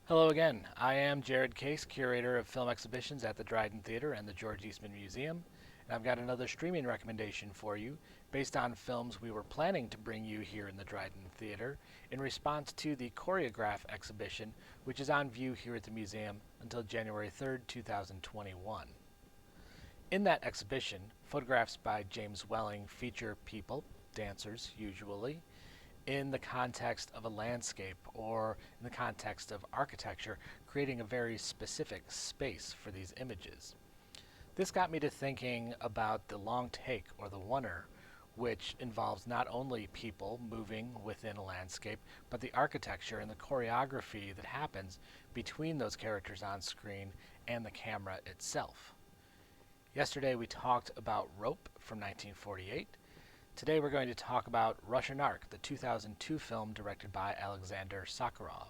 Hello again. I am Jared Case, curator of film exhibitions at the Dryden Theater and the George Eastman Museum. And I've got another streaming recommendation for you based on films we were planning to bring you here in the Dryden Theater in response to the Choreograph exhibition, which is on view here at the museum until January 3rd, 2021. In that exhibition, photographs by James Welling feature people, dancers usually, in the context of a landscape or in the context of architecture, creating a very specific space for these images. This got me to thinking about the long take, or the oneer, which involves not only people moving within a landscape, but the architecture and the choreography that happens between those characters on screen and the camera itself. Yesterday we talked about Rope from 1948. Today we're going to talk about Russian Ark, the 2002 film directed by Aleksandr Sokurov.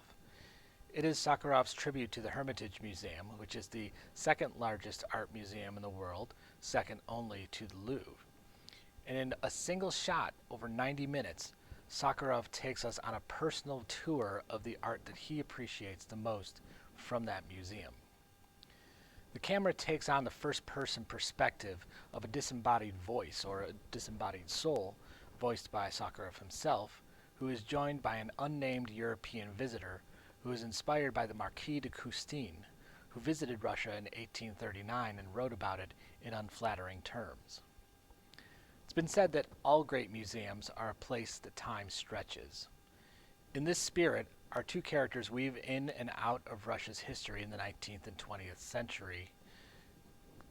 It is Sokurov's tribute to the Hermitage Museum, which is the second largest art museum in the world, second only to the Louvre. And in a single shot, over 90 minutes, Sokurov takes us on a personal tour of the art that he appreciates the most from that museum. The camera takes on the first-person perspective of a disembodied voice, or a disembodied soul, voiced by Sokurov himself, who is joined by an unnamed European visitor who is inspired by the Marquis de Custine, who visited Russia in 1839 and wrote about it in unflattering terms. It's been said that all great museums are a place that time stretches. In this spirit, our two characters weave in and out of Russia's history in the 19th and 20th century,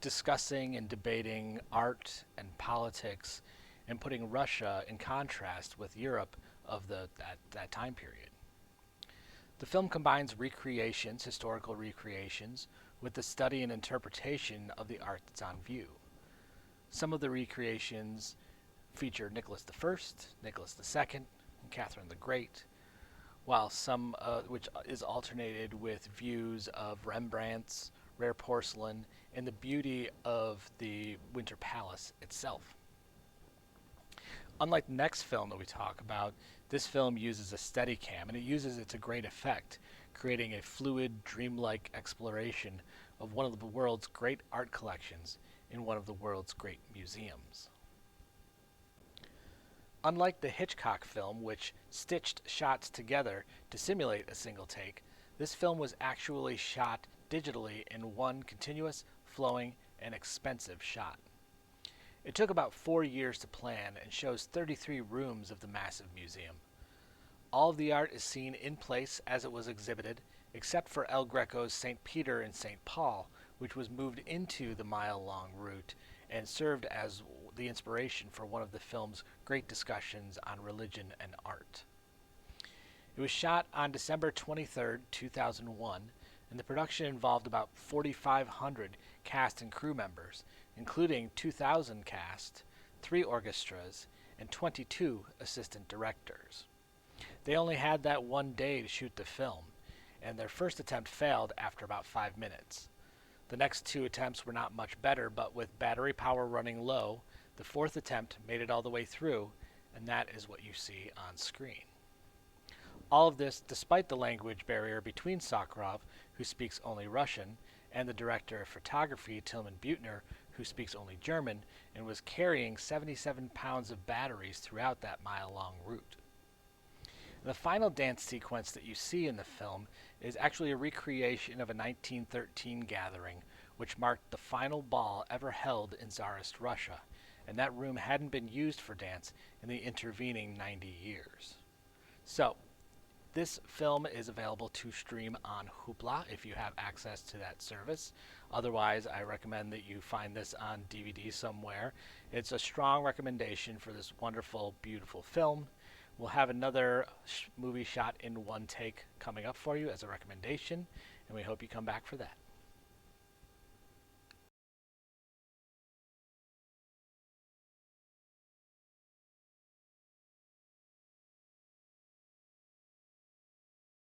discussing and debating art and politics and putting Russia in contrast with Europe of that time period. The film combines recreations, historical recreations, with the study and interpretation of the art that's on view. Some of the recreations feature Nicholas I, Nicholas II, and Catherine the Great, while some which is alternated with views of Rembrandt's rare porcelain and the beauty of the Winter Palace itself. Unlike the next film that we talk about, this film uses a Steadicam, and it uses it to great effect, creating a fluid, dreamlike exploration of one of the world's great art collections in one of the world's great museums. Unlike the Hitchcock film, which stitched shots together to simulate a single take, this film was actually shot digitally in one continuous, flowing, and expensive shot. It took about 4 years to plan and shows 33 rooms of the massive museum. All of the art is seen in place as it was exhibited, except for El Greco's St. Peter and St. Paul, which was moved into the mile-long route and served as the inspiration for one of the film's great discussions on religion and art. It was shot on December 23, 2001, and the production involved about 4,500 cast and crew members, including 2,000 cast, 3 orchestras, and 22 assistant directors. They only had that one day to shoot the film, and their first attempt failed after about 5 minutes. The next 2 attempts were not much better, but with battery power running low, the 4th attempt made it all the way through, and that is what you see on screen. All of this despite the language barrier between Sokurov, who speaks only Russian, and the director of photography, Tilman Buettner, who speaks only German, and was carrying 77 pounds of batteries throughout that mile-long route. The final dance sequence that you see in the film is actually a recreation of a 1913 gathering, which marked the final ball ever held in Tsarist Russia, and that room hadn't been used for dance in the intervening 90 years. So, this film is available to stream on Hoopla if you have access to that service. Otherwise, I recommend that you find this on DVD somewhere. It's a strong recommendation for this wonderful, beautiful film. We'll have another movie shot in one take coming up for you as a recommendation, and we hope you come back for that.